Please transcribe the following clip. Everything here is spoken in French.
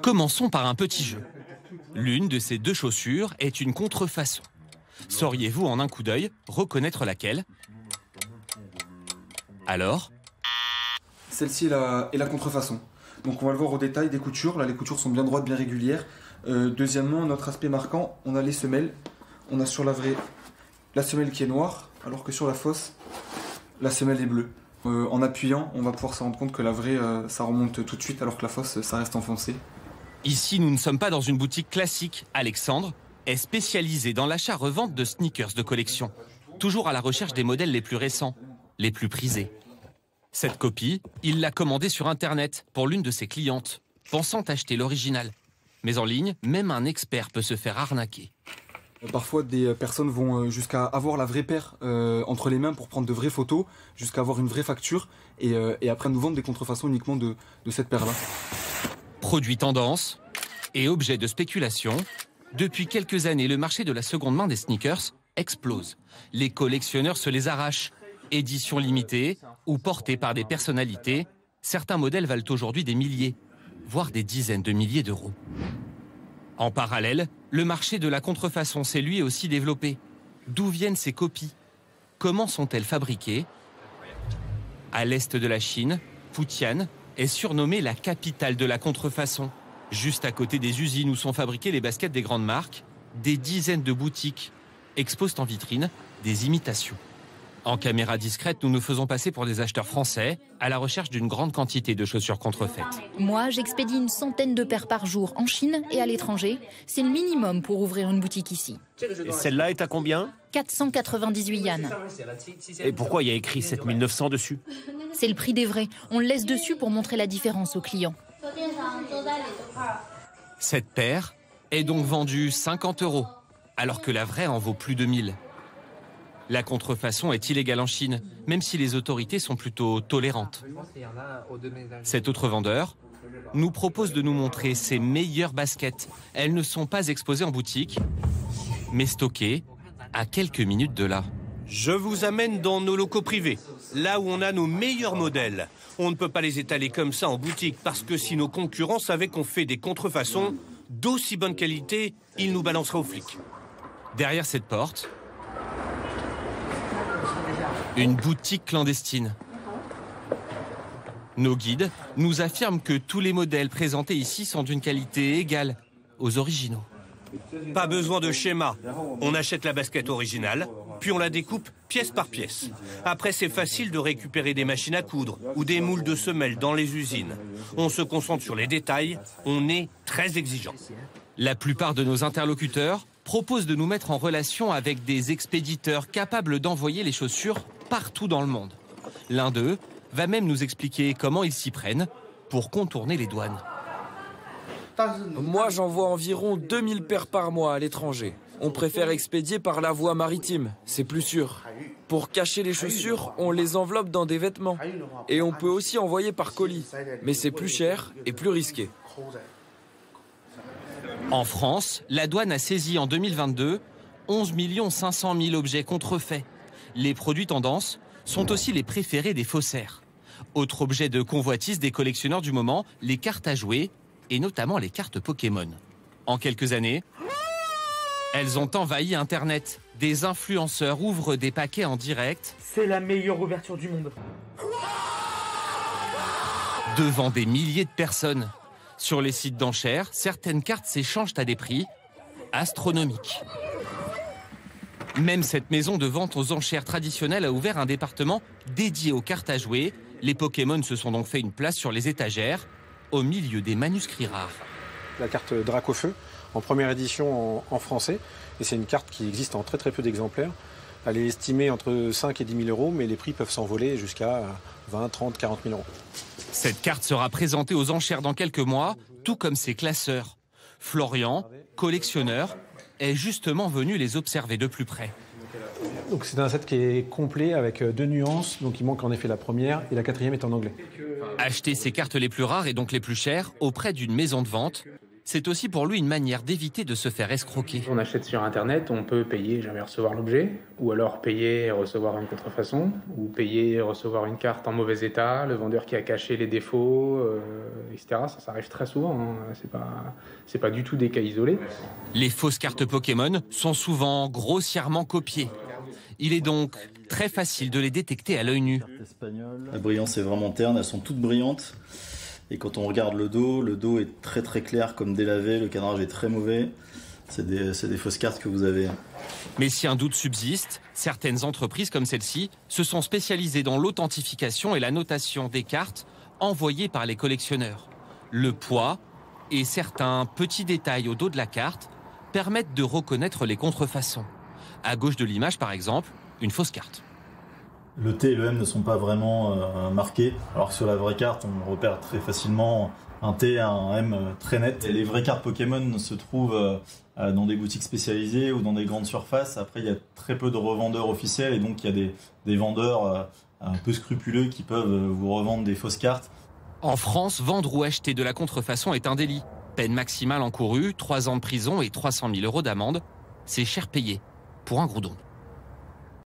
Commençons par un petit jeu. L'une de ces deux chaussures est une contrefaçon. Sauriez-vous en un coup d'œil reconnaître laquelle? Alors? Celle-ci est la contrefaçon. Donc on va le voir au détail des coutures. Là, les coutures sont bien droites, bien régulières. Deuxièmement, notre aspect marquant, on a les semelles. On a sur la vraie la semelle qui est noire, alors que sur la fausse, la semelle est bleue. En appuyant, on va pouvoir se rendre compte que la vraie, ça remonte tout de suite, alors que la fausse, ça reste enfoncé. Ici, nous ne sommes pas dans une boutique classique. Alexandre est spécialisé dans l'achat-revente de sneakers de collection. Toujours à la recherche des modèles les plus récents, les plus prisés. Cette copie, il l'a commandée sur Internet pour l'une de ses clientes, pensant acheter l'original. Mais en ligne, même un expert peut se faire arnaquer. Parfois, des personnes vont jusqu'à avoir la vraie paire entre les mains pour prendre de vraies photos, jusqu'à avoir une vraie facture, et après nous vendre des contrefaçons uniquement de cette paire-là. Produit tendance et objet de spéculation, depuis quelques années, le marché de la seconde main des sneakers explose. Les collectionneurs se les arrachent. Éditions limitées ou portées par des personnalités, certains modèles valent aujourd'hui des milliers, voire des dizaines de milliers d'euros. En parallèle, le marché de la contrefaçon s'est lui aussi développé. D'où viennent ces copies? Comment sont-elles fabriquées? À l'est de la Chine, Putian est surnommée la capitale de la contrefaçon. Juste à côté des usines où sont fabriquées les baskets des grandes marques, des dizaines de boutiques exposent en vitrine des imitations. En caméra discrète, nous nous faisons passer pour des acheteurs français à la recherche d'une grande quantité de chaussures contrefaites. Moi, j'expédie une centaine de paires par jour en Chine et à l'étranger. C'est le minimum pour ouvrir une boutique ici. Et celle-là est à combien? 498 yuan. Et pourquoi il y a écrit 7900 dessus? C'est le prix des vrais. On le laisse dessus pour montrer la différence aux clients. Cette paire est donc vendue 50 €, alors que la vraie en vaut plus de 1000. La contrefaçon est illégale en Chine, même si les autorités sont plutôt tolérantes. Cet autre vendeur nous propose de nous montrer ses meilleures baskets. Elles ne sont pas exposées en boutique, mais stockées à quelques minutes de là. Je vous amène dans nos locaux privés, là où on a nos meilleurs modèles. On ne peut pas les étaler comme ça en boutique, parce que si nos concurrents savaient qu'on fait des contrefaçons d'aussi bonne qualité, ils nous balanceraient aux flics. Derrière cette porte, une boutique clandestine. Nos guides nous affirment que tous les modèles présentés ici sont d'une qualité égale aux originaux. Pas besoin de schéma. On achète la basket originale, puis on la découpe pièce par pièce. Après, c'est facile de récupérer des machines à coudre ou des moules de semelles dans les usines. On se concentre sur les détails, on est très exigeant. La plupart de nos interlocuteurs proposent de nous mettre en relation avec des expéditeurs capables d'envoyer les chaussures partout dans le monde. L'un d'eux va même nous expliquer comment ils s'y prennent pour contourner les douanes. Moi, j'envoie environ 2000 paires par mois à l'étranger. On préfère expédier par la voie maritime, c'est plus sûr. Pour cacher les chaussures, on les enveloppe dans des vêtements. Et on peut aussi envoyer par colis, mais c'est plus cher et plus risqué. En France, la douane a saisi en 2022 11 500 000 objets contrefaits. Les produits tendance sont aussi les préférés des faussaires. Autre objet de convoitise des collectionneurs du moment, les cartes à jouer, et notamment les cartes Pokémon. En quelques années, elles ont envahi Internet. Des influenceurs ouvrent des paquets en direct. C'est la meilleure ouverture du monde. Devant des milliers de personnes. Sur les sites d'enchères, certaines cartes s'échangent à des prix astronomiques. Même cette maison de vente aux enchères traditionnelle a ouvert un département dédié aux cartes à jouer. Les Pokémon se sont donc fait une place sur les étagères, au milieu des manuscrits rares. La carte Dracofeu, en première édition en français, et c'est une carte qui existe en très peu d'exemplaires. Elle est estimée entre 5 et 10 000 euros, mais les prix peuvent s'envoler jusqu'à 20, 30, 40 000 euros. Cette carte sera présentée aux enchères dans quelques mois, tout comme ses classeurs. Florian, collectionneur, est justement venu les observer de plus près. Donc c'est un set qui est complet avec 2 nuances, donc il manque en effet la première et la quatrième est en anglais. Acheter ces cartes les plus rares et donc les plus chères auprès d'une maison de vente, C'est aussi pour lui une manière d'éviter de se faire escroquer. On achète sur Internet, on peut payer et jamais recevoir l'objet, ou alors payer et recevoir une contrefaçon, ou payer et recevoir une carte en mauvais état, le vendeur qui a caché les défauts, etc. Ça arrive très souvent, hein. C'est pas du tout des cas isolés. Les fausses cartes Pokémon sont souvent grossièrement copiées. Il est donc très facile de les détecter à l'œil nu. La brillance est vraiment terne, elles sont toutes brillantes. Et quand on regarde le dos est très très clair comme délavé, le cadrage est très mauvais. C'est des fausses cartes que vous avez. Mais si un doute subsiste, certaines entreprises comme celle-ci se sont spécialisées dans l'authentification et la notation des cartes envoyées par les collectionneurs. Le poids et certains petits détails au dos de la carte permettent de reconnaître les contrefaçons. À gauche de l'image, par exemple, une fausse carte. Le T et le M ne sont pas vraiment marqués, alors que sur la vraie carte, on repère très facilement un T et un M très net. Et les vraies cartes Pokémon se trouvent dans des boutiques spécialisées ou dans des grandes surfaces. Après, il y a très peu de revendeurs officiels et donc il y a des vendeurs un peu scrupuleux qui peuvent vous revendre des fausses cartes. En France, vendre ou acheter de la contrefaçon est un délit. Peine maximale encourue, 3 ans de prison et 300 000 € d'amende. C'est cher payé pour un gourdon.